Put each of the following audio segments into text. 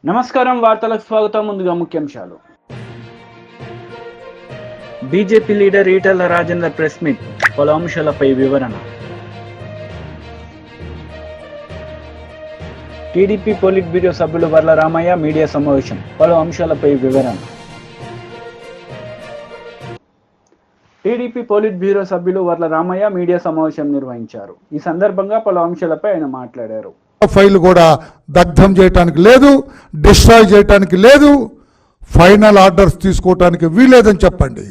నమస్కారం, వార్తలకు స్వాగతం. ముందుగా ముఖ్యాంశాలు. BJP leader Etela Rajender press meet, పలు అంశాలపై వివరణ. టీడీపీ పోలిట్ బ్యూరో సభ్యులు వర్ల రామయ్య మీడియా సమావేశం, పలు అంశాలపై వివరణ. టీడీపీ పోలిట్ బ్యూరో సభ్యులు వర్ల రామయ్య మీడియా సమావేశం నిర్వహించారు. ఈ సందర్భంగా పలు అంశాలపై ఆయన మాట్లాడారు. ఫైల్ కూడా దగ్ధం చేయడానికి లేదు, డిస్ట్రాయ్ చేయడానికి లేదు, ఫైనల్ ఆర్డర్స్ తీసుకోవటానికి వీలేదని చెప్పండి.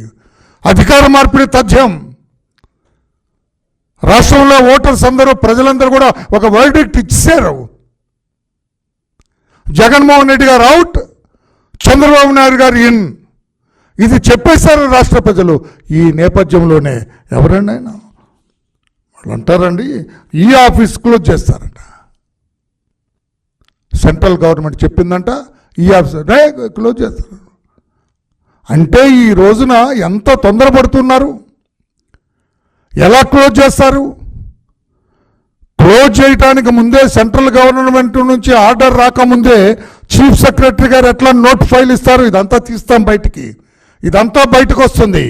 అధికార మార్పిడి తథ్యం. రాష్ట్రంలో ఓటర్స్ అందరూ, ప్రజలందరూ కూడా ఒక వర్డిక్ట్ ఇచ్చారు. జగన్మోహన్ రెడ్డి గారు అవుట్, చంద్రబాబు నాయుడు గారు ఇన్, ఇది చెప్పేశారు రాష్ట్ర ప్రజలు. ఈ నేపథ్యంలోనే ఎవరండి ఆయన వాళ్ళు అంటారండి, ఈ ఆఫీస్ క్లోజ్ చేస్తారంట. సెంట్రల్ గవర్నమెంట్ చెప్పిందంట, ఈ ఆఫీస్ క్లోజ్ చేస్తారు. అంటే ఈ రోజున ఎంత తొందరపడుతున్నారు. ఎలా క్లోజ్ చేస్తారు? క్లోజ్ చేయడానికి ముందే, సెంట్రల్ గవర్నమెంట్ నుంచి ఆర్డర్ రాకముందే చీఫ్ సెక్రటరీ గారు ఎట్లా నోట్ ఫైల్ ఇస్తారు, ఇదంతా తీస్తాం బయటికి, ఇదంతా బయటకు వస్తుంది.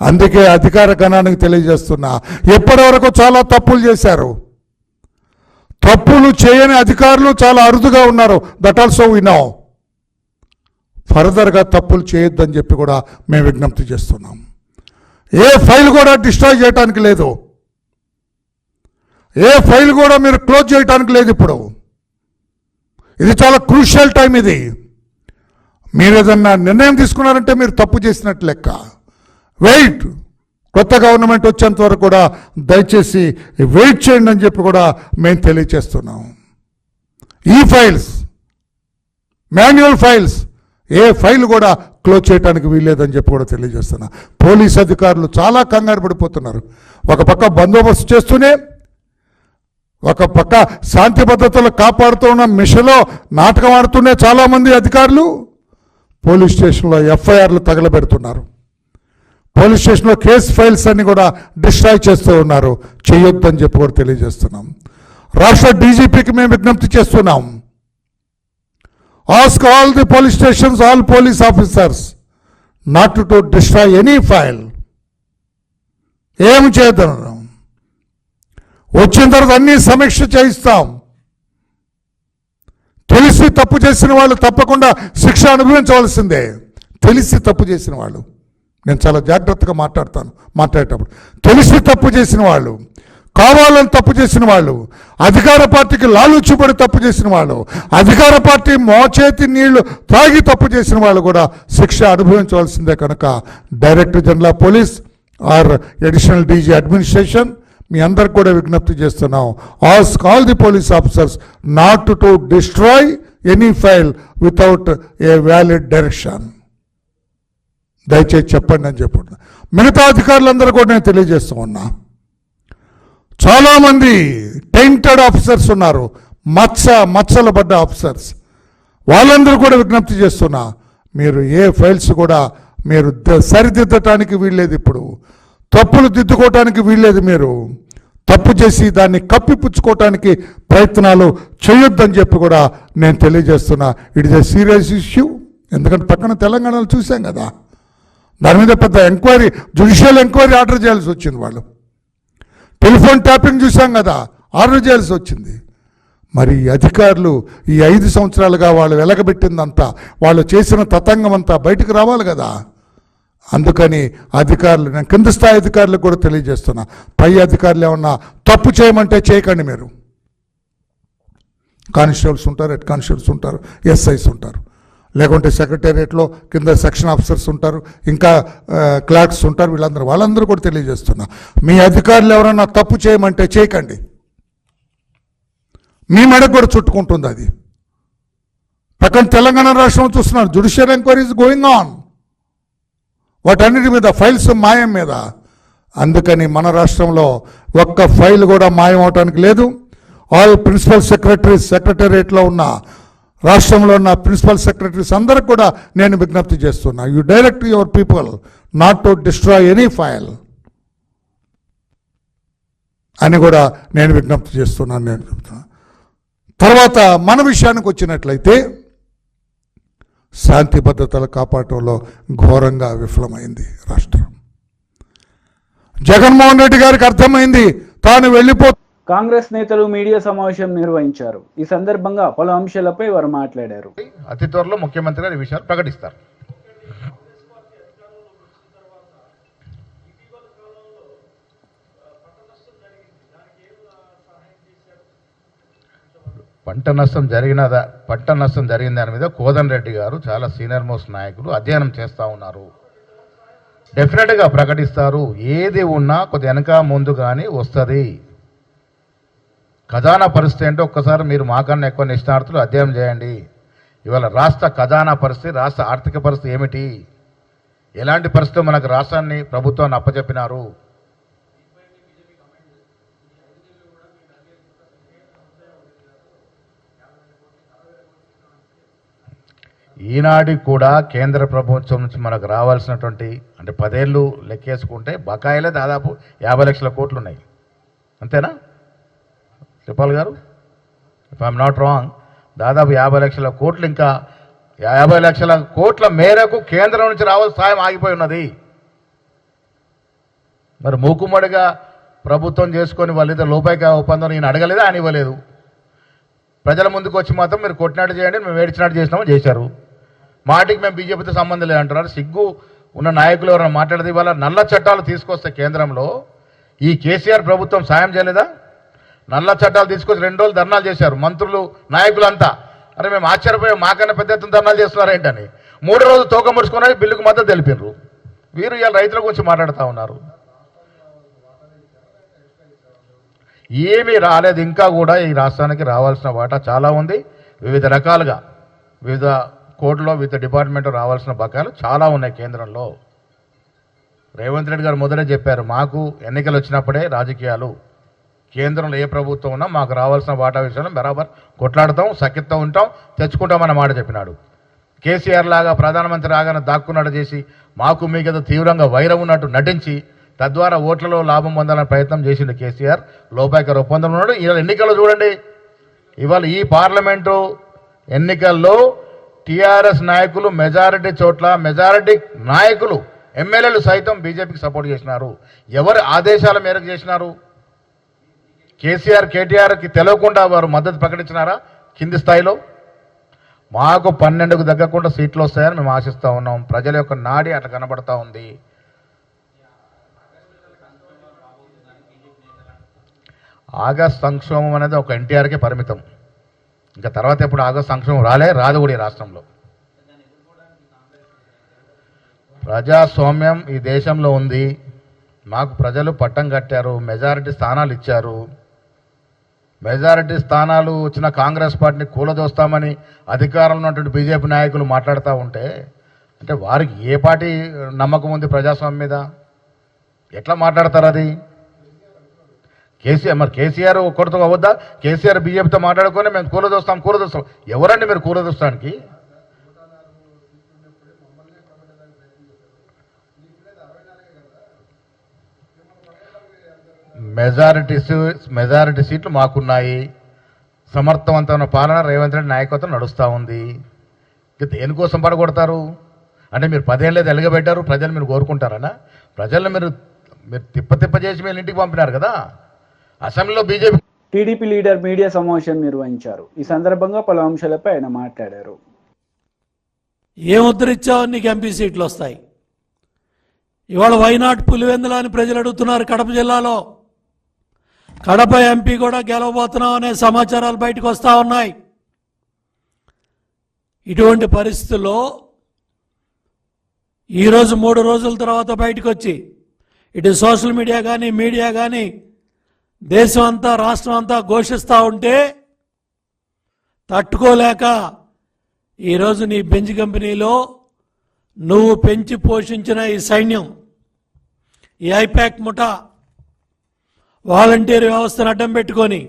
అందుకే అధికార గణానికి తెలియజేస్తున్నా, ఎప్పటి వరకు చాలా తప్పులు చేశారు. తప్పులు చేయని అధికారులు చాలా అరుదుగా ఉన్నారు. That also we know. ఫర్దర్గా తప్పులు చేయొద్దని చెప్పి కూడా మేము విజ్ఞప్తి చేస్తున్నాం. ఏ ఫైల్ కూడా డిస్ట్రాయ్ చేయడానికి లేదు, ఏ ఫైల్ కూడా మీరు క్లోజ్ చేయడానికి లేదు. ఇప్పుడు ఇది చాలా క్రూషియల్ టైం. ఇది మీరు ఏదన్నా నిర్ణయం తీసుకున్నారంటే మీరు తప్పు చేసినట్టు లెక్క. వెయిట్, కొత్త గవర్నమెంట్ వచ్చేంత వరకు కూడా దయచేసి వెయిట్ చేయండి అని చెప్పి కూడా మేము తెలియచేస్తున్నాం. ఈ ఫైల్స్, మాన్యువల్ ఫైల్స్, ఏ ఫైల్ కూడా క్లోజ్ చేయడానికి వీల్లేదని చెప్పి కూడా తెలియజేస్తున్నా. పోలీస్ అధికారులు చాలా కంగారు పడిపోతున్నారు. ఒక పక్క బందోబస్తు చేస్తూనే, ఒక పక్క శాంతి భద్రతలు కాపాడుతున్న మిషన్లో నాటకం ఆడుతూనే చాలామంది అధికారులు పోలీస్ స్టేషన్లో ఎఫ్ఐఆర్లు తగలబెడుతున్నారు. పోలీస్ స్టేషన్లో కేసు ఫైల్స్ అన్ని కూడా డిస్ట్రాయ్ చేస్తూ ఉన్నారు. చేయొద్దని చెప్పి కూడా తెలియజేస్తున్నాం. రాష్ట్ర డీజీపీకి మేము విజ్ఞప్తి చేస్తున్నాం. Ask all the police stations, all police officers not to destroy any file. ఏం చేద్దాం, వచ్చిన తర్వాత అన్ని సమీక్ష చేయిస్తాం. తెలిసి తప్పు చేసిన వాళ్ళు తప్పకుండా శిక్ష అనుభవించవలసిందే. తెలిసి తప్పు చేసిన వాళ్ళు, నేను చాలా జాగ్రత్తగా మాట్లాడేటప్పుడు తెలిసి తప్పు చేసిన వాళ్ళు, కావాలని తప్పు చేసిన వాళ్ళు, అధికార పార్టీకి లాలూచిపడి తప్పు చేసిన వాళ్ళు, అధికార పార్టీ మోచేతి నీళ్లు తాగి తప్పు చేసిన వాళ్ళు కూడా శిక్ష అనుభవించవలసిందే. కనుక director general of police or additional DG administration మీ అందరికి కూడా విజ్ఞప్తి చేస్తున్నాం. Ask all the police officers not to destroy any file without a valid direction. దయచేసి చెప్పండి అని చెప్పండి. మిగతా అధికారులందరూ కూడా నేను తెలియజేస్తూ ఉన్నా. చాలామంది టెయింటెడ్ ఆఫీసర్స్ ఉన్నారు, మచ్చలు పడ్డ ఆఫీసర్స్. వాళ్ళందరూ కూడా విజ్ఞప్తి చేస్తున్నా, మీరు ఏ ఫైల్స్ కూడా మీరు సరిదిద్దటానికి వీల్లేదు. ఇప్పుడు తప్పులు దిద్దుకోవటానికి వీల్లేదు. మీరు తప్పు చేసి దాన్ని కప్పిపుచ్చుకోవటానికి ప్రయత్నాలు చేయొద్దని చెప్పి కూడా నేను తెలియజేస్తున్నా. It is a serious issue. ఎందుకంటే పక్కన తెలంగాణలో చూసాం కదా, దాని మీద పెద్ద ఎంక్వైరీ, జ్యుడిషియల్ ఎంక్వైరీ ఆర్డర్ చేయాల్సి వచ్చింది. వాళ్ళు టెలిఫోన్ ట్యాపింగ్ చూసాం కదా, ఆర్డర్ చేయాల్సి వచ్చింది. మరి అధికారులు ఈ 5 సంవత్సరాలుగా వాళ్ళు వెలగబెట్టిందంతా, వాళ్ళు చేసిన తతంగం అంతా బయటకు రావాలి కదా. అందుకని అధికారులు, నేను కింద స్థాయి అధికారులకు కూడా తెలియజేస్తున్నా, పై అధికారులు ఏమన్నా తప్పు చేయమంటే చేయకండి. మీరు కానిస్టేబుల్స్ ఉంటారు, హెడ్ కానిస్టేబుల్స్ ఉంటారు, ఎస్ఐస్ ఉంటారు, లేకుంటే సెక్రటేరియట్లో కింద సెక్షన్ ఆఫీసర్స్ ఉంటారు, ఇంకా క్లర్క్స్ ఉంటారు. వాళ్ళందరూ కూడా తెలియజేస్తున్నా, మీ అధికారులు ఎవరన్నా తప్పు చేయమంటే చేయకండి. మీ మెడకు కూడా చుట్టుకుంటుంది అది. పక్కన తెలంగాణ రాష్ట్రం చూస్తున్నారు, judicial enquiry is going on. వాటన్నిటి మీద, ఫైల్స్ మాయం మీద. అందుకని మన రాష్ట్రంలో ఒక్క ఫైల్ కూడా మాయం అవటానికి లేదు. ఆల్ ప్రిన్సిపల్ సెక్రటరీస్, సెక్రటేరియట్లో ఉన్న, రాష్ట్రంలో ఉన్న ప్రిన్సిపల్ సెక్రటరీస్ అందరికి కూడా నేను విజ్ఞప్తి చేస్తున్నా, you direct your people not to destroy any file అని కూడా నేను విజ్ఞప్తి చేస్తున్నాను. తర్వాత మన విషయానికి వచ్చినట్లయితే, శాంతి భద్రతలు కాపాడటంలో ఘోరంగా విఫలమైంది రాష్ట్రం. జగన్మోహన్ రెడ్డి గారికి అర్థమైంది తాను వెళ్ళిపో. కాంగ్రెస్ నేతలు మీడియా సమావేశం నిర్వహించారు. ఈ సందర్భంగా పలు అంశాలపై వారు మాట్లాడారు. అతి త్వరలో ముఖ్యమంత్రి గారు ఈ విషయాలు ప్రకటిస్తారు. పంట నష్టం జరిగిన దాని మీద కోదండ రెడ్డి గారు చాలా సీనియర్ మోస్ట్ నాయకులు అధ్యయనం చేస్తూ ఉన్నారు. డెఫినెట్గా ప్రకటిస్తారు. ఏది ఉన్నా కొద్ది వెనక ముందు కానీ వస్తుంది. ఖజానా పరిస్థితి ఏంటో ఒక్కసారి మీరు మాకన్నా ఎక్కువ నిష్ణార్థులు అధ్యయనం చేయండి. ఇవాళ రాష్ట్ర ఖజానా పరిస్థితి, రాష్ట్ర ఆర్థిక పరిస్థితి ఏమిటి, ఎలాంటి పరిస్థితులు మనకు రాష్ట్రాన్ని ప్రభుత్వాన్ని అప్పచెప్పినారు. ఈనాటికి కూడా కేంద్ర ప్రభుత్వం నుంచి మనకు రావాల్సినటువంటి అంటే 10 ఏళ్ళు లెక్కేసుకుంటే బకాయిలే దాదాపు 50 లక్షల కోట్లు ఉన్నాయి. అంతేనా చెప్పాలి గారు? ఇఫ్ ఐఎమ్ నాట్ రాంగ్, దాదాపు 50 లక్షల కోట్లు, ఇంకా 50 లక్షల కోట్ల మేరకు కేంద్రం నుంచి రావాల్సిన సాయం ఆగిపోయి ఉన్నది. మరి మూకుమ్మడిగా ప్రభుత్వం చేసుకొని వాళ్ళిద్దరు లోపాయిక ఒప్పందం నేను అడగలేదు, ఆయన ఇవ్వలేదు. ప్రజల ముందుకు వచ్చి మాత్రం మీరు కొట్టినట్టు చేయండి, మేము ఏడ్చినట్టు చేసినామో చేశారు. మాటికి మేము బీజేపీతో సంబంధం లేదంటున్నారు. సిగ్గు ఉన్న నాయకులు ఎవరైనా మాట్లాడేది. ఇవాళ నల్ల చట్టాలు తీసుకొస్తే కేంద్రంలో ఈ కేసీఆర్ ప్రభుత్వం సాయం చేయలేదా? నల్ల చట్టాలు తీసుకొచ్చి 2 రోజులు ధర్నాలు చేశారు మంత్రులు, నాయకులంతా. అరే మేము ఆశ్చర్యపోయాం, మాకన్నా పెద్ద ఎత్తున ధర్నాలు చేస్తున్నారు ఏంటని. 3 రోజులు తోక ముడుచుకుని బిల్లుకు మద్దతు తెలిపినారు. వీరు ఇవాళ రైతుల గురించి మాట్లాడుతూ ఉన్నారు. ఏమీ రాలేదు. ఇంకా కూడా ఈ రాష్ట్రానికి రావాల్సిన వాటా చాలా ఉంది. వివిధ రకాలుగా వివిధ కోర్టులో వివిధ డిపార్ట్మెంట్లో రావాల్సిన బకాయిలు చాలా ఉన్నాయి కేంద్రంలో. రేవంత్ రెడ్డి గారు మొదటే చెప్పారు, మాకు ఎన్నికలు వచ్చినప్పుడే రాజకీయాలు, కేంద్రంలో ఏ ప్రభుత్వం ఉన్నా మాకు రావాల్సిన వాటా విషయంలో బరాబర్ కొట్లాడతాం, సఖ్యతతో ఉంటాం, తెచ్చుకుంటామన్న మాట చెప్పినాడు. కేసీఆర్ లాగా ప్రధానమంత్రి రాగానే దాక్కున్నట్టు చేసి మాకు మీకేదో తీవ్రంగా వైరం ఉన్నట్టు నటించి తద్వారా ఓట్లలో లాభం పొందాలని ప్రయత్నం చేసిండు కేసీఆర్. లోపాయిక ఒప్పందం ఉన్నాడు. ఇవాళ ఎన్నికల్లో చూడండి, ఇవాళ ఈ పార్లమెంటు ఎన్నికల్లో టీఆర్ఎస్ నాయకులు మెజారిటీ చోట్ల, మెజారిటీ నాయకులు ఎమ్మెల్యేలు సైతం బీజేపీకి సపోర్ట్ చేసినారు. ఎవరి ఆదేశాల మేరకు చేసినారు? కేసీఆర్ కేటీఆర్కి తెలియకుండా వారు మద్దతు ప్రకటించినారా? కింది స్థాయిలో మాకు 12కు తగ్గకుండా సీట్లు వస్తాయని మేము ఆశిస్తూ ఉన్నాం. ప్రజల యొక్క నాడి అట్లా కనబడతా ఉంది. ఆగస్ట్ సంక్షోభం అనేది ఒక ఎన్టీఆర్కే పరిమితం. ఇంకా తర్వాత ఎప్పుడు ఆగస్ట్ సంక్షోభం రాదు కూడా ఈ రాష్ట్రంలో. ప్రజాస్వామ్యం ఈ దేశంలో ఉంది. మాకు ప్రజలు పట్టం కట్టారు, మెజారిటీ స్థానాలు ఇచ్చారు. మెజారిటీ స్థానాలు వచ్చిన కాంగ్రెస్ పార్టీని కూలదోస్తామని అధికారంలో ఉన్నటువంటి బీజేపీ నాయకులు మాట్లాడుతూ ఉంటే, అంటే వారికి ఏ పార్టీ నమ్మకం ఉంది ప్రజాస్వామ్యం మీద? ఎట్లా మాట్లాడతారు అది? కేసీఆర్ ఒక్కరితో అవద్దా? కేసీఆర్ బీజేపీతో మాట్లాడుకొని మేము కూలదోస్తాం. ఎవరండి మీరు కూలదోస్తానికి? మెజారిటీ సీట్లు మాకున్నాయి. సమర్థవంతమైన పాలన రేవంత్ రెడ్డి నాయకత్వం నడుస్తూ ఉంది. దేనికోసం పడగొడతారు? అంటే మీరు 10 ఏళ్ళేది ఎలగబెట్టారు, ప్రజలు మీరు కోరుకుంటారనా? ప్రజలను మీరు తిప్ప చేసి మీరు ఇంటికి పంపినారు కదా. అసెంబ్లీలో బీజేపీ టీడీపీ లీడర్ మీడియా సమావేశం నిర్వహించారు. ఈ సందర్భంగా పలు అంశాలపై ఆయన మాట్లాడారు. ఏం ఉద్ధరించావు, నీకు ఎంపీ సీట్లు వస్తాయి. ఇవాళ వైనాట్ పులివెందుల అని ప్రజలు అడుగుతున్నారు. కడప జిల్లాలో కడప ఎంపీ కూడా గెలవబోతున్నాం అనే సమాచారాలు బయటకు వస్తూ ఉన్నాయి. ఇటువంటి పరిస్థితుల్లో ఈరోజు 3 రోజుల తర్వాత బయటకు వచ్చి ఇటు సోషల్ మీడియా కానీ మీడియా కానీ దేశం అంతా రాష్ట్రం అంతా ఘోషిస్తూ ఉంటే తట్టుకోలేక ఈరోజు నీ బెంచ్ కంపెనీలో నువ్వు పెంచి పోషించిన ఈ సైన్యం, ఈ ఐపాక్ ముఠా వాలంటీర్ వ్యవస్థను అడ్డం పెట్టుకొని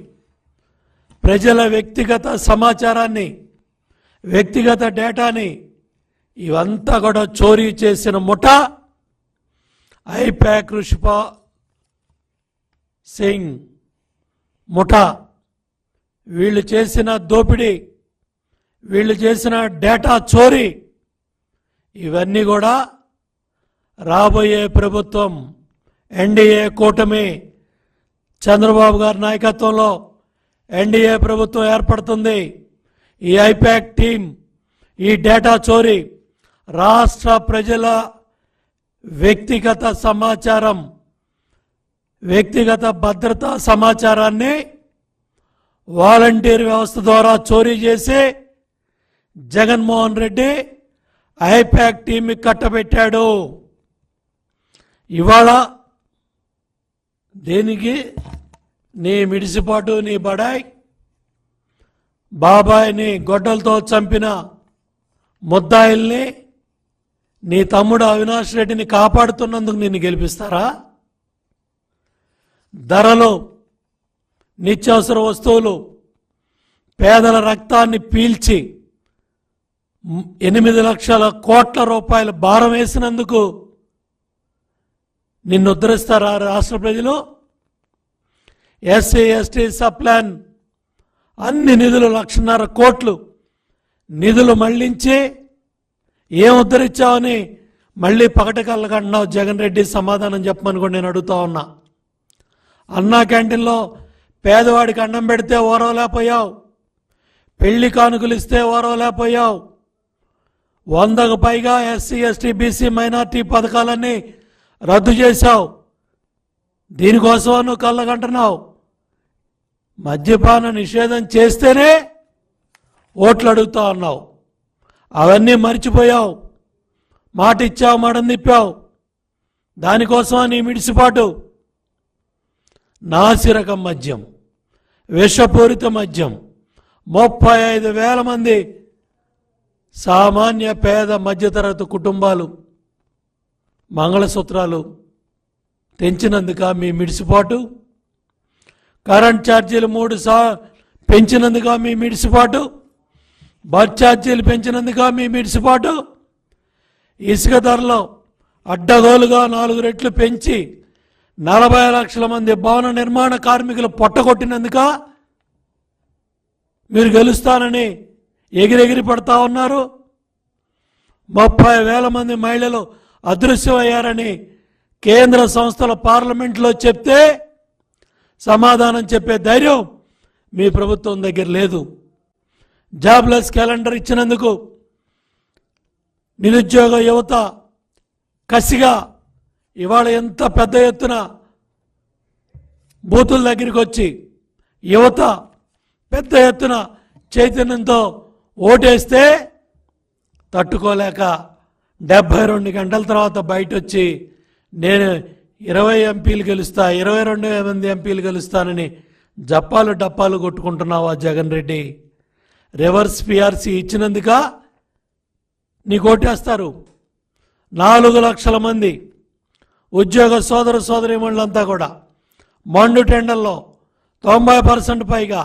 ప్రజల వ్యక్తిగత సమాచారాన్ని, వ్యక్తిగత డేటాని ఇవంతా కూడా చోరీ చేసిన ముఠా ఐపాక్ రుషిపా సింగ్ ముఠా. వీళ్ళు చేసిన దోపిడీ, వీళ్ళు చేసిన డేటా చోరీ ఇవన్నీ కూడా రాబోయే ప్రభుత్వం ఎన్డీఏ కూటమి చంద్రబాబు గారి నాయకత్వంలో ఎన్డీఏ ప్రభుత్వం ఏర్పడుతుంది. ఈ ఐపాక్ టీం ఈ డేటా చోరీ, రాష్ట్ర ప్రజల వ్యక్తిగత సమాచారం, వ్యక్తిగత భద్రతా సమాచారాన్ని వాలంటీర్ వ్యవస్థ ద్వారా చోరీ చేసి జగన్మోహన్ రెడ్డి ఐపాక్ టీంకి కట్టబెట్టాడు. ఇవాళ దేనికి నీ మిడిసిపాటు, నీ బడాయ్ బాబాయిని గొడ్డలతో చంపిన ముద్దాయిల్ని నీ తమ్ముడు అవినాష్ రెడ్డిని కాపాడుతున్నందుకు నిన్ను గెలిపిస్తారా? ధరలు, నిత్యావసర వస్తువులు, పేదల రక్తాన్ని పీల్చి 8 లక్షల కోట్ల రూపాయల భారం వేసినందుకు నిన్ను ఉద్ధరిస్తారా రాష్ట్ర ప్రజలు? ఎస్సీ ఎస్టీ సప్లాన్ అన్ని నిధులు 1,50,000 కోట్లు నిధులు మళ్లించి ఏం ఉద్ధరించావని మళ్ళీ పగటకల్లకంటున్నావు. జగన్ రెడ్డి సమాధానం చెప్పమని కూడా నేను అడుగుతా ఉన్నా. అన్నా క్యాంటీన్లో పేదవాడికి అన్నం పెడితే ఓరవలేకపోయావు, పెళ్లి కానుకలు ఇస్తే ఓరవలేకపోయావు, 100కు పైగా ఎస్సీ ఎస్టీ బీసీ మైనార్టీ పథకాలన్నీ రద్దు చేశావు. దీనికోసం నువ్వు కళ్ళగంటున్నావు. మద్యపాన నిషేధం చేస్తేనే ఓట్లు అడుగుతా ఉన్నావు. అవన్నీ మర్చిపోయావు. మాట ఇచ్చావు, మాట తిప్పావు. దానికోసం నీ మిడిసిపాటు. నాసిరకం మద్యం, విషపూరిత మద్యం, 35,000 మంది సామాన్య పేద మధ్యతరగతి కుటుంబాలు మంగళసూత్రాలు తెంచినందుక మీ మిడిసిపాటు? కరెంట్ ఛార్జీలు 3 పెంచినందుక మీ మిడిసిపాటు? బస్ ఛార్జీలు పెంచినందుక మీ మిడిసిపాటు? ఇసుక ధరలో అడ్డగోలుగా 4 రెట్లు పెంచి 40 లక్షల మంది భవన నిర్మాణ కార్మికులు పొట్టగొట్టినందుక మీరు గెలుస్తానని ఎగిరెగిరి పడతా ఉన్నారు? 30,000 మంది మహిళలు అదృశ్యమయ్యారని కేంద్ర సంస్థల పార్లమెంట్లో చెప్తే సమాధానం చెప్పే ధైర్యం మీ ప్రభుత్వం దగ్గర లేదు. జాబ్లెస్ క్యాలెండర్ ఇచ్చినందుకు నిరుద్యోగ యువత కసిగా ఇవాళ ఎంత పెద్ద ఎత్తున బూతుల దగ్గరికి వచ్చి యువత పెద్ద ఎత్తున చైతన్యంతో ఓటేస్తే తట్టుకోలేక 72 గంటల తర్వాత బయట వచ్చి నేను 20 ఎంపీలు గెలుస్తా, 22 మంది ఎంపీలు గెలుస్తానని జప్పాలు డప్పాలు కొట్టుకుంటున్నావా జగన్ రెడ్డి? రివర్స్ పిఆర్సీ ఇచ్చినందుక నీకు ఓటేస్తారు. 4 లక్షల మంది ఉద్యోగ సోదర సోదరీమణులంతా కూడా మండు టెండర్లో 90% పైగా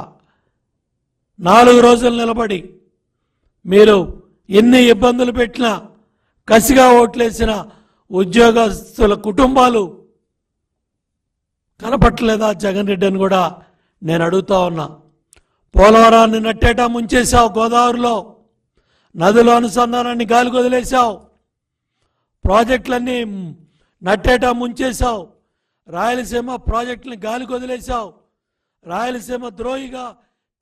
4 రోజులు నిలబడి మీరు ఎన్ని ఇబ్బందులు పెట్టినా కసిగా ఓట్లేసిన ఉద్యోగస్తుల కుటుంబాలు కనపట్టలేదా జగన్ రెడ్డి అని కూడా నేను అడుగుతా ఉన్నా. పోలవరాన్ని నట్టేటా ముంచేశావు, గోదావరిలో నదుల అనుసంధానాన్ని గాలికి వదిలేశావు, ప్రాజెక్టులన్నీ నట్టేటా ముంచేశావు, రాయలసీమ ప్రాజెక్టుని గాలికి వదిలేశావు, రాయలసీమ ద్రోహిగా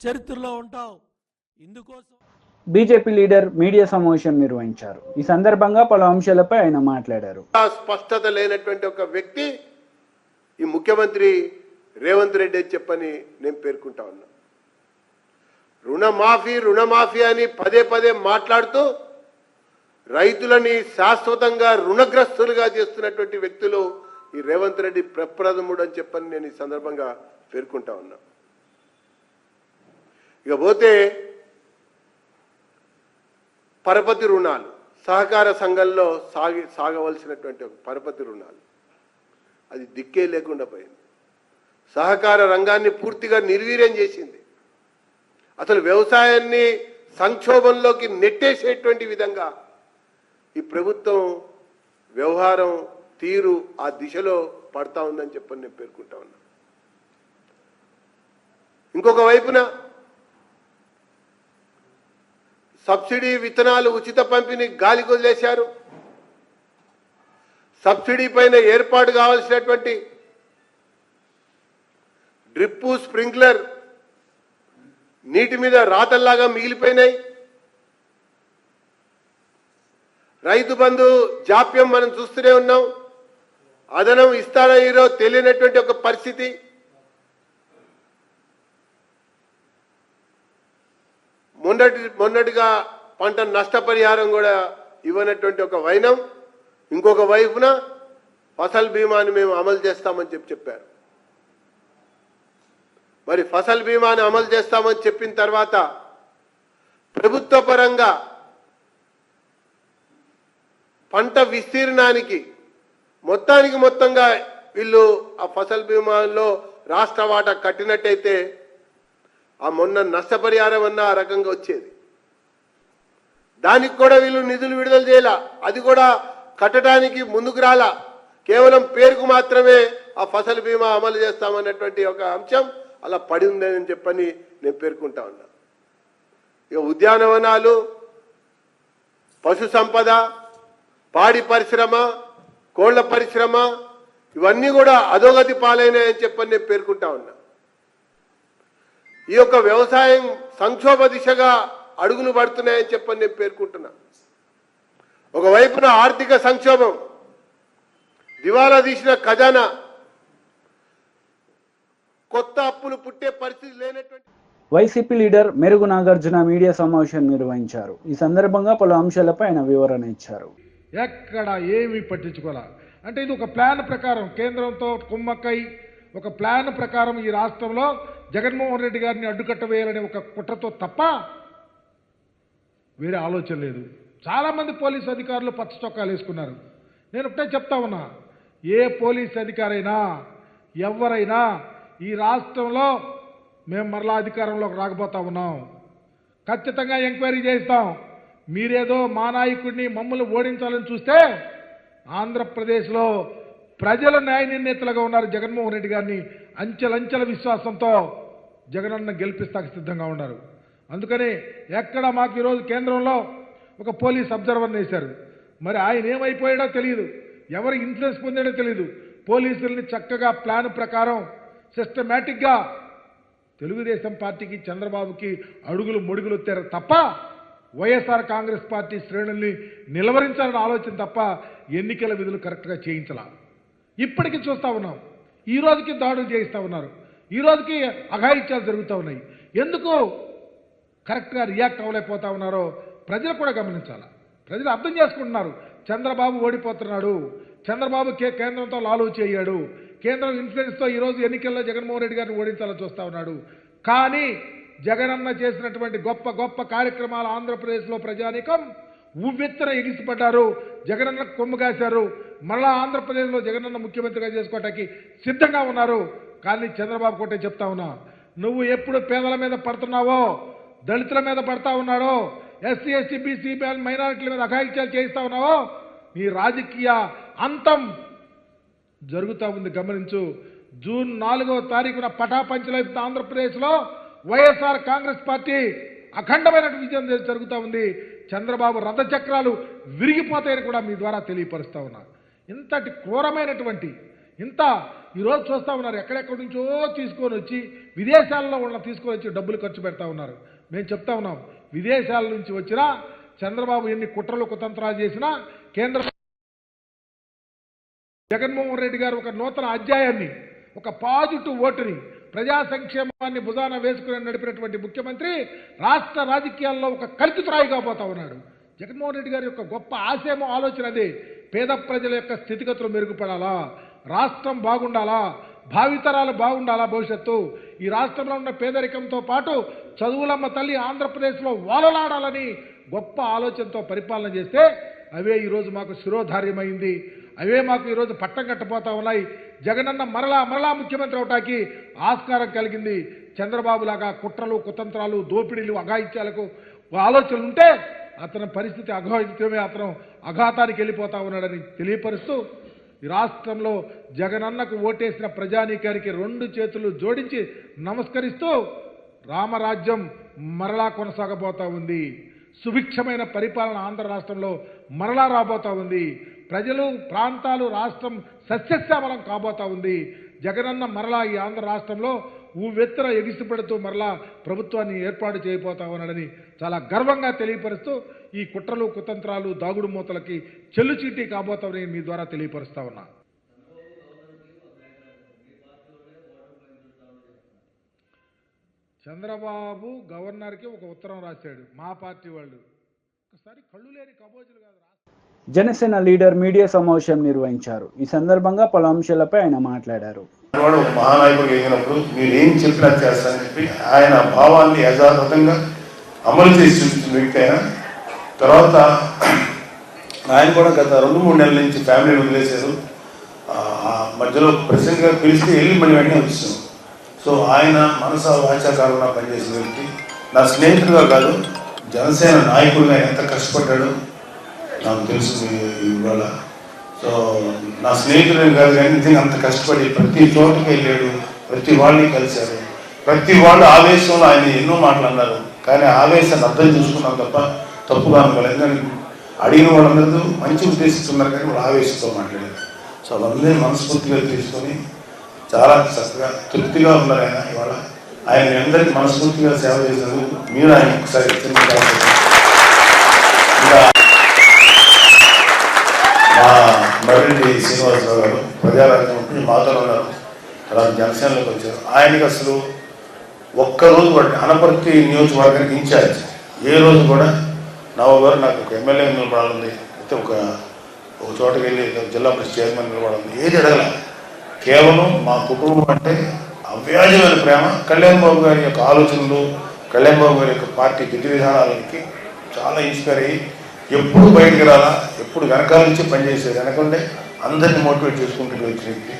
చరిత్రలో ఉంటావు. ఇందుకోసం బీజేపీ లీడర్ మీడియా సమావేశం నిర్వహించారు. ఈ సందర్భంగా పలు అంశాలపై ఆయన మాట్లాడారు. స్పష్టత లేనటువంటి ఒక వ్యక్తి ఈ ముఖ్యమంత్రి రేవంత్ రెడ్డి అని చెప్పని నేను పేర్కొంటా ఉన్నా. రుణమాఫీ అని పదే పదే మాట్లాడుతూ రైతులని శాశ్వతంగా రుణగ్రస్తులుగా చేస్తున్నటువంటి వ్యక్తులు ఈ రేవంత్ రెడ్డి ప్రప్రథముడు అని చెప్పని నేను ఈ సందర్భంగా పేర్కొంటా ఉన్నా. ఇకపోతే పరపతి రుణాలు, సహకార సంఘంలో సాగవలసినటువంటి ఒక పరపతి రుణాలు అది దిక్కే లేకుండా పోయింది. సహకార రంగాన్ని పూర్తిగా నిర్వీర్యం చేసింది. అసలు వ్యవసాయాన్ని సంక్షోభంలోకి నెట్టేసేటువంటి విధంగా ఈ ప్రభుత్వం వ్యవహారం తీరు ఆ దిశలో పడతా ఉందని చెప్పని నేను పేర్కొంటా ఉన్నా. ఇంకొక వైపున సబ్సిడీ విత్తనాలు ఉచిత పంపిణీ గాలికి వదిలేశారు. సబ్సిడీ పైన ఏర్పాటు కావాల్సినటువంటి డ్రిప్పు స్ప్రింక్లర్ నీటి మీద రాతల్లాగా మిగిలిపోయినాయి. రైతు బంధు జాప్యం మనం చూస్తూనే ఉన్నాం. అదనం ఇస్తారా ఈరోజు తెలియనటువంటి ఒక పరిస్థితి. మొన్నటిగా పంట నష్టపరిహారం కూడా ఇవ్వనటువంటి ఒక వైనం. ఇంకొక వైపున ఫసల్ బీమాని మేము అమలు చేస్తామని చెప్పారు. మరి ఫసల్ బీమాని అమలు చేస్తామని చెప్పిన తర్వాత ప్రభుత్వ పరంగా పంట విస్తీర్ణానికి మొత్తంగా వీళ్ళు ఆ ఫసల్ బీమాలో రాష్ట్ర వాటా కట్టినట్టయితే ఆ మొన్న నష్టపరిహారం అన్న ఆ రకంగా వచ్చేది. దానికి కూడా వీళ్ళు నిధులు విడుదల చేయాల, అది కూడా కట్టడానికి ముందుకు రాలా. కేవలం పేరుకు మాత్రమే ఆ ఫసల్ బీమా అమలు చేస్తామన్నటువంటి ఒక అంశం అలా పడి ఉందని చెప్పని నేను పేర్కొంటా ఉన్నా. ఇక ఉద్యానవనాలు, పశు సంపద, పాడి పరిశ్రమ, కోళ్ల పరిశ్రమ ఇవన్నీ కూడా అధోగతి పాలైనాయని చెప్పని నేను పేర్కొంటా ఉన్నా. ఈ యొక్క వ్యవసాయం సంక్షోభ దిశగా అడుగులు పడుతున్నాయని చెప్పని నేను పేర్కొంటున్నా. ఒకవైపున ఆర్థిక సంక్షోభం, దివాలా తీసిన ఖజానా, కొత్త అప్పులు పుట్టే పరిస్థితి లేనటువంటి. వైసీపీ లీడర్ మెరుగు నాగార్జున మీడియా సమావేశం నిర్వహించారు. ఈ సందర్భంగా పలు అంశాలపై ఆయన వివరణ ఇచ్చారు. ఎక్కడ ఏమీ పట్టించుకోలే. అంటే ఇది ఒక ప్లాన్ ప్రకారం కేంద్రంతో కుమ్మక్కై ఒక ప్లాన్ ప్రకారం ఈ రాష్ట్రంలో జగన్మోహన్ రెడ్డి గారిని అడ్డుకట్ట వేయాలనే ఒక కుట్రతో తప్ప వేరే ఆలోచన లేదు. చాలామంది పోలీసు అధికారులు పచ్చ చొక్కాలు వేసుకున్నారు. నేను ఒకటే చెప్తా ఉన్నా, ఏ పోలీసు అధికారైనా ఎవరైనా ఈ రాష్ట్రంలో మేము మరలా అధికారంలోకి రాకపోతా ఉన్నాం, ఖచ్చితంగా ఎంక్వైరీ చేస్తాం. మీరేదో మా నాయకుడిని మమ్మల్ని ఓడించాలని చూస్తే ఆంధ్రప్రదేశ్లో ప్రజల న్యాయ నిర్ణేతలుగా ఉన్నారు. జగన్మోహన్ రెడ్డి గారిని అంచెలంచెల విశ్వాసంతో జగనన్న గెలిపిస్తానికి సిద్ధంగా ఉన్నారు. అందుకని ఎక్కడ మాకు ఈరోజు కేంద్రంలో ఒక పోలీస్ అబ్జర్వర్ని వేశారు. మరి ఆయన ఏమైపోయాడో తెలియదు, ఎవరు ఇన్ఫ్లుయెన్స్ పొందాడో తెలియదు. పోలీసుల్ని చక్కగా ప్లాన్ ప్రకారం సిస్టమేటిక్గా తెలుగుదేశం పార్టీకి చంద్రబాబుకి అడుగులు మొడుగులు వచ్చారు తప్ప వైఎస్ఆర్ కాంగ్రెస్ పార్టీ శ్రేణుల్ని నిలవరించాలని ఆలోచన తప్ప ఎన్నికల విధులు కరెక్ట్గా చేయించాల. ఇప్పటికీ చూస్తూ ఉన్నాం. ఈ రోజుకి దాడులు చేయిస్తూ ఉన్నారు, ఈ రోజుకి అఘాయిత్యాలు జరుగుతూ ఉన్నాయి. ఎందుకు కరెక్ట్గా రియాక్ట్ అవ్వలేకపోతా ఉన్నారో ప్రజలు కూడా గమనించాలి. ప్రజలు అర్థం చేసుకుంటున్నారు. చంద్రబాబు ఓడిపోతున్నాడు, చంద్రబాబు కేంద్రంతో లాలూచి అయ్యాడు, కేంద్రం ఇన్ఫ్లుయెన్స్తో ఈరోజు ఎన్నికల్లో జగన్మోహన్ రెడ్డి గారిని ఓడించాలని చూస్తూ ఉన్నాడు. కానీ జగనన్న చేసినటువంటి గొప్ప గొప్ప కార్యక్రమాలు ఆంధ్రప్రదేశ్లో ప్రజానీకం ఉవ్వెత్తున ఎగిసిపడ్డారు, జగనన్నకు కొమ్ము కాశారు. మరలా ఆంధ్రప్రదేశ్లో జగనన్న ముఖ్యమంత్రిగా చేసుకోవటానికి సిద్ధంగా ఉన్నారు. కానీ చంద్రబాబు కోటే చెప్తా ఉన్నా, నువ్వు ఎప్పుడు పేదల మీద పడుతున్నావో, దళితుల మీద పడతా ఉన్నాడో, ఎస్సీ ఎస్టీ బీసీ మైనారిటీల మీద అఘాయిత్యాలు చేయిస్తా ఉన్నావో, నీ రాజకీయ అంతం జరుగుతూ ఉంది, గమనించు. జూన్ 4వ తారీఖున పటాపంచలైపు ఆంధ్రప్రదేశ్లో వైఎస్ఆర్ కాంగ్రెస్ పార్టీ అఖండమైన విజయం జరుగుతూ ఉంది. చంద్రబాబు రథచక్రాలు విరిగిపోతాయని కూడా మీ ద్వారా తెలియపరుస్తా ఉన్నా. ఇంతటి క్రూరమైనటువంటి ఇంత ఈరోజు చూస్తూ ఉన్నారు. ఎక్కడెక్కడి నుంచో తీసుకొని వచ్చి విదేశాల్లో వాళ్ళని తీసుకొని వచ్చి డబ్బులు ఖర్చు పెడతా ఉన్నారు. మేము చెప్తా ఉన్నాం, విదేశాల నుంచి వచ్చినా చంద్రబాబు ఎన్ని కుట్రలు కుతంత్రాలు చేసినా కేంద్ర జగన్మోహన్ రెడ్డి గారు ఒక నూతన అధ్యాయాన్ని, ఒక పాజిటివ్ ఓటుని, ప్రజా సంక్షేమాన్ని భుజాన వేసుకుని నడిపినటువంటి ముఖ్యమంత్రి రాష్ట్ర రాజకీయాల్లో ఒక కలికితురాయిగా పోతా ఉన్నాడు. జగన్మోహన్ రెడ్డి గారి యొక్క గొప్ప ఆశయమో ఆలోచన అదే. పేద ప్రజల యొక్క స్థితిగతులు మెరుగుపడాలా, రాష్ట్రం బాగుండాలా, భావితరాలు బాగుండాలా, భవిష్యత్తు ఈ రాష్ట్రంలో ఉన్న పేదరికంతో పాటు చదువులమ్మ తల్లి ఆంధ్రప్రదేశ్లో వాలలాడాలని గొప్ప ఆలోచనతో పరిపాలన చేస్తే అవే ఈరోజు మాకు శిరోధార్యమైంది, అవే మాకు ఈరోజు పట్టం కట్టపోతా ఉన్నాయి. జగనన్న మరలా ముఖ్యమంత్రి అవటానికి ఆస్కారం కలిగింది. చంద్రబాబు లాగా కుట్రలు కుతంత్రాలు దోపిడీలు అఘాయిత్యాలకు ఆలోచనలు ఉంటే అతని పరిస్థితి అఘాయిత్యమే, అతను అఘాతానికి వెళ్ళిపోతా ఉన్నాడని తెలియపరుస్తూ ఈ రాష్ట్రంలో జగనన్నకు ఓటేసిన ప్రజానీకానికి 2 చేతులు జోడించి నమస్కరిస్తూ రామరాజ్యం మరలా కొనసాగబోతా ఉంది. సుభిక్షమైన పరిపాలన ఆంధ్ర రాష్ట్రంలో మరలా రాబోతా ఉంది. ప్రజలు, ప్రాంతాలు, రాష్ట్రం సస్యశ్యామలం కాబోతా ఉంది. జగనన్న మరలా ఈ ఆంధ్ర రాష్ట్రంలో ఊవెత్తర ఎగిసిపడుతూ మరలా ప్రభుత్వాన్ని ఏర్పాటు చేయబోతా ఉన్నాడని చాలా గర్వంగా తెలియపరుస్తూ ఈ కుట్రలు, కుతంత్రాలు, దాగుడు మూతలకి చెల్లుచీటీ కాబోతామని మీ ద్వారా తెలియపరుస్తా ఉన్నా. చంద్రబాబు గవర్నర్కి ఒక ఉత్తరం రాశాడు, మా పార్టీ వాళ్ళు. ఒకసారి కళ్ళు లేని కబోజులు కాదు. జనసేన లీడర్ మీడియా సమావేశం నిర్వహించారు. ఈ సందర్భంగా పలు అంశాలపై ఆయన మాట్లాడారు. మహానాయకుడు ఎగినప్పుడు మీరు ఏం చెప్పినా చేస్తానని చెప్పి ఆయన భావాన్ని యథాతథంగా అమలు చేసి చూపించిన వ్యక్తి అయినా. తర్వాత ఆయన కూడా గత 2-3 నెలల నుంచి ఫ్యామిలీ వదిలేశారు. మధ్యలో ప్రెసిడెంట్గా పిలిస్తే వెళ్ళి మళ్ళీ వెంటనే వచ్చాను. సో ఆయన మనసా వాచాకారంగా పనిచేసిన వ్యక్తి. నా స్నేహితుడుగా కాదు, జనసేన నాయకుడిగా ఎంత కష్టపడ్డాడు నాకు తెలుసు ఇవాళ. సో నా స్నేహితుడు కాదు కానీ నిజంగా అంత కష్టపడి ప్రతి చోటుకి వెళ్ళాడు, ప్రతి వాళ్ళని కలిశారు. ప్రతి వాళ్ళు ఆవేశంలో ఆయన ఎన్నో మాట్లాడినారు, కానీ ఆవేశాన్ని అర్థం చేసుకున్నాం తప్ప తప్పుగా అనుకోలేదు. ఎందుకంటే అడిగిన వాళ్ళందరూ మంచి ఉద్దేశిస్తున్నారు కానీ వాళ్ళు ఆవేశంతో మాట్లాడారు. సో అవన్నీ మనస్ఫూర్తిగా తీసుకొని చాలా చక్కగా తృప్తిగా ఉన్నారు ఆయన. ఇవాళ ఆయన అందరికీ మనస్ఫూర్తిగా సేవ చేసినందుకు మీరు ఆయన ఒకసారి మా మర్రెడ్డి శ్రీనివాసరావు గారు ప్రజారాజ్యం మాతో ఉన్నారు. తర్వాత జనసేనలోకి వచ్చారు. ఆయనకి అసలు ఒక్కరోజు కూడా అనపర్తి నియోజకవర్గానికి ఇన్ఛార్జ్ ఏ రోజు కూడా గారు నాకు ఒక ఎమ్మెల్యే నిలబడాలి, అయితే ఒక చోటకి వెళ్ళి జిల్లా పరిషత్ చైర్మన్ నిలబడాలి, ఏది అడగల. కేవలం మా కుటుంబం అంటే అవ్యాజమైన ప్రేమ. కళ్యాణ్ బాబు గారి యొక్క ఆలోచనలు, కళ్యాణ్ బాబు గారి యొక్క పార్టీ విధి విధానాలకి చాలా ఇన్స్పైర్ అయ్యి ఎప్పుడు బయటికి రాలా, ఎప్పుడు వెనకాల నుంచి పనిచేసేది. వెనకంటే అందరినీ మోటివేట్ చేసుకుంటూ వచ్చిన వ్యక్తి.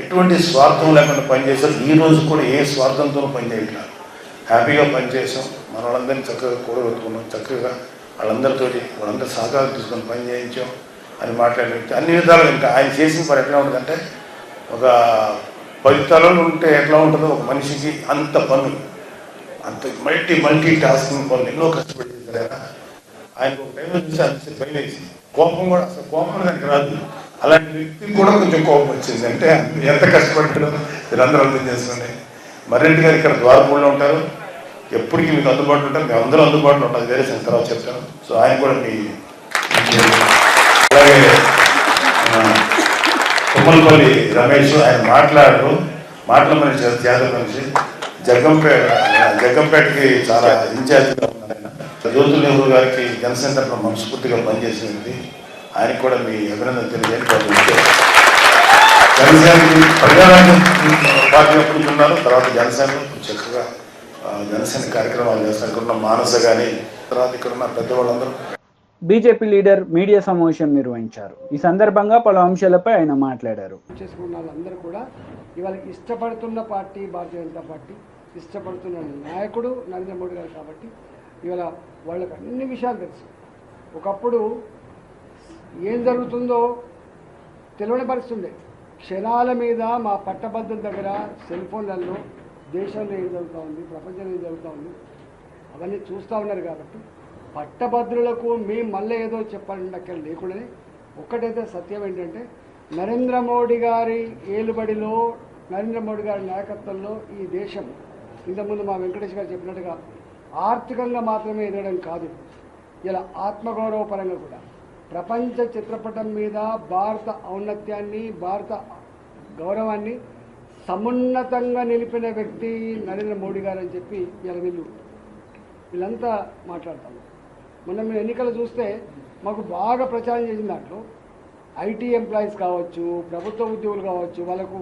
ఎటువంటి స్వార్థం లేకుండా పనిచేశారు. ఈ రోజు కూడా ఏ స్వార్థంతో పనిచేయట్లేదు, హ్యాపీగా పనిచేసాం. మన వాళ్ళందరినీ చక్కగా కూడగొట్టుకున్నాం, చక్కగా వాళ్ళందరూ సహకారం తీసుకొని పని చేయించాం అని మాట్లాడిన వ్యక్తి. అన్ని విధాలుగా ఇంకా ఆయన చేసిన పని ఎట్లా ఉంటుందంటే, ఒక 10 తలలు ఉంటే ఎట్లా ఉంటుందో ఒక మనిషికి అంత పనులు, అంత మల్టీ టాస్కింగ్ పనులు ఎన్నో కష్టపడి చేశారు. ఆయనకు ఒక టైంలో చూసి అంత భయం వేసి కోపం కూడా అసలు కోపం దానికి రాదు. అలాంటి వ్యక్తికి కూడా కొంచెం కోపం వచ్చింది. అంటే ఎంత కష్టపడ్డాడో మీరందరూ అర్థం చేసుకోండి. మర్రెడ్డి గారు ఇక్కడ ద్వారపూడిలో ఉంటారు, ఎప్పటికీ మీకు అందుబాటులో ఉంటారు, మేము అందరూ అందుబాటులో ఉంటారు. వేరే తర్వాత చెప్తాను. సో ఆయన కూడా మీ అలాగే తుమ్మలపల్లి రమేష్ ఆయన మాటల మనిషి, జాతర మనిషి. జగ్గంపేటకి చాలా ఇన్ఛార్జిగా ఉన్నారు ఆయన. జ్యోతుల్ నెహ్రూ గారికి జనసేన తరఫున మనస్ఫూర్తిగా పనిచేసింది. ఆయనకు కూడా మీ అభినందన తెలియజేయండి. జనసేనకి ప్రజారాజ్యం పార్టీ ఎప్పుడు ఉన్నారు, తర్వాత జనసేన చక్కగా జనసేన కార్యక్రమాలు చేస్తారు. ఇక్కడ ఉన్న మానస కానీ, తర్వాత ఇక్కడ ఉన్న పెద్దవాళ్ళందరూ. బీజేపీ లీడర్ మీడియా సమావేశం నిర్వహించారు. ఈ సందర్భంగా పలు అంశాలపై ఆయన మాట్లాడారు. చేసుకున్న వాళ్ళందరూ కూడా ఇవాళ ఇష్టపడుతున్న పార్టీ భారతీయ జనతా పార్టీ, ఇష్టపడుతున్న నాయకుడు నరేంద్ర మోడీ గారు. కాబట్టి ఇవాళ వాళ్ళకి అన్ని విషయాలు తెలుసు. ఒకప్పుడు ఏం జరుగుతుందో తెలియని పరిస్థితి ఉండే. క్షణాల మీద మా పట్టభద్రుల దగ్గర సెల్ ఫోన్లలో దేశంలో ఏం జరుగుతూ ఉంది, ప్రపంచంలో ఏం జరుగుతూ ఉంది అవన్నీ చూస్తూ ఉన్నారు. కాబట్టి పట్టభద్రులకు మేము మళ్ళీ ఏదో చెప్పాలంటే అక్కడ లేకుండానే ఒక్కటైతే సత్యం ఏంటంటే, నరేంద్ర మోడీ గారి ఏలుబడిలో, నరేంద్ర మోడీ గారి నాయకత్వంలో ఈ దేశం ఇంతకుముందు మా వెంకటేష్ గారు చెప్పినట్టుగా ఆర్థికంగా మాత్రమే ఎదగడం కాదు, ఇలా ఆత్మగౌరవపరంగా కూడా ప్రపంచ చిత్రపటం మీద భారత ఔన్నత్యాన్ని, భారత గౌరవాన్ని సమున్నతంగా నిలిపిన వ్యక్తి నరేంద్ర మోడీ గారు అని చెప్పి ఇలా వీళ్ళంతా మాట్లాడతాము. మొన్న మేము ఎన్నికలు చూస్తే మాకు బాగా ప్రచారం చేసిన దాంట్లో ఐటీ ఎంప్లాయీస్ కావచ్చు, ప్రభుత్వ ఉద్యోగులు కావచ్చు, వాళ్ళకు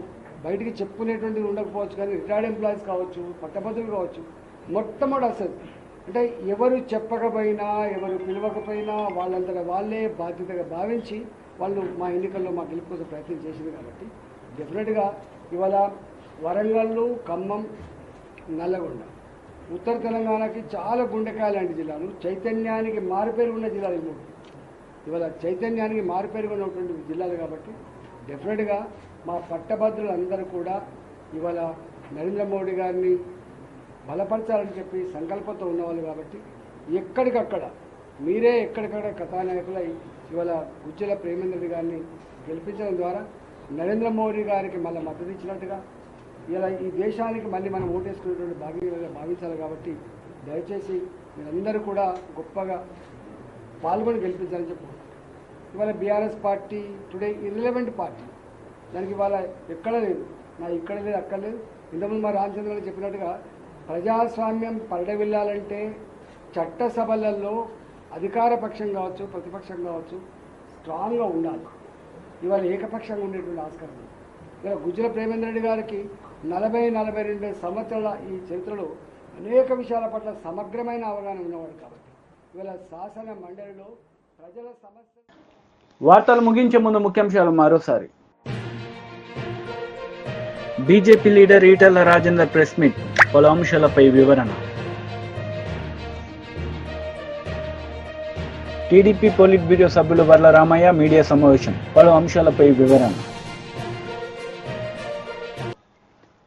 బయటికి చెప్పుకునేటువంటిది ఉండకపోవచ్చు, కానీ రిటైర్డ్ ఎంప్లాయీస్ కావచ్చు, పట్టభద్రులు కావచ్చు, మొట్టమొదటి అసలు అంటే ఎవరు చెప్పకపోయినా, ఎవరు పిలవకపోయినా వాళ్ళంతటా వాళ్ళే బాధ్యతగా భావించి వాళ్ళు మా ఎన్నికల్లో మా గెలుపు కోసం ప్రయత్నం చేసింది. కాబట్టి డెఫినెట్గా ఇవాళ వరంగల్, ఖమ్మం, నల్లగొండ, ఉత్తర తెలంగాణకి చాలా గుండెకాయ లాంటి జిల్లాలు, చైతన్యానికి మారుపేరు ఉన్న జిల్లాలు ఈ 3. ఇవాళ చైతన్యానికి మారుపేరు ఉన్నటువంటి జిల్లాలు. కాబట్టి డెఫినెట్గా మా పట్టభద్రులందరూ కూడా ఇవాళ నరేంద్ర మోడీ గారిని బలపరచాలని చెప్పి సంకల్పంతో ఉన్నవాళ్ళు. కాబట్టి ఎక్కడికక్కడ మీరే ఎక్కడికక్కడ కథానాయకులై ఇవాళ గుజ్జల ప్రేమేంద్ర గారిని గెలిపించడం ద్వారా నరేంద్ర మోడీ గారికి మళ్ళీ మద్దతు ఇచ్చినట్టుగా ఇలా ఈ దేశానికి మళ్ళీ మనం ఓటేసుకునేటువంటి భాగ్యంగా భావించాలి. కాబట్టి దయచేసి మీరందరూ కూడా గొప్పగా పాల్గొని గెలిపించాలని చెప్పుకుంటున్నాను. ఇవాళ BRS party today irrelevant party, దానికి ఇవాళ ఎక్కడ లేదు, నా ఇక్కడ లేదు అక్కడ లేదు. ఇంతకుముందు మా రామచంద్ర గారు చెప్పినట్టుగా ప్రజాస్వామ్యం పరిడవిల్లాలంటే చట్టసభలలో అధికార పక్షం కావచ్చు ప్రతిపక్షం కావచ్చు స్ట్రాంగ్గా ఉండాలి. ఇవాళ ఏకపక్షంగా ఉండేటువంటి ఆస్కారం ఉంది. ఇవాళ గుజ్జల ప్రేమేంద్ర రెడ్డి గారికి 40-42 సంవత్సరాల ఈ చరిత్రలో అనేక విషయాల పట్ల సమగ్రమైన అవగాహన ఉన్నవాడు కాబట్టి ఇవాళ శాసన మండలిలో ప్రజల సమస్య. వార్తలు ముగించే ముందు ముఖ్యాంశాలు మరోసారి. BJP leader Etela Rajender press meet, పలు అంశాలపై వివరణ. టీడీపీ పోలిట్ బ్యూరో సభ్యులు వర్ల రామయ్య మీడియా సమావేశం, పలు అంశాలపై వివరణ.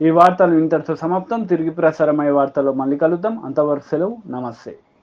ఈ వార్తలు ఇంతటితో సమాప్తం. తిరిగి ప్రసారమయ్యే వార్తల్లో మళ్ళీ కలుద్దాం. అంతవరకు సెలవు. నమస్తే.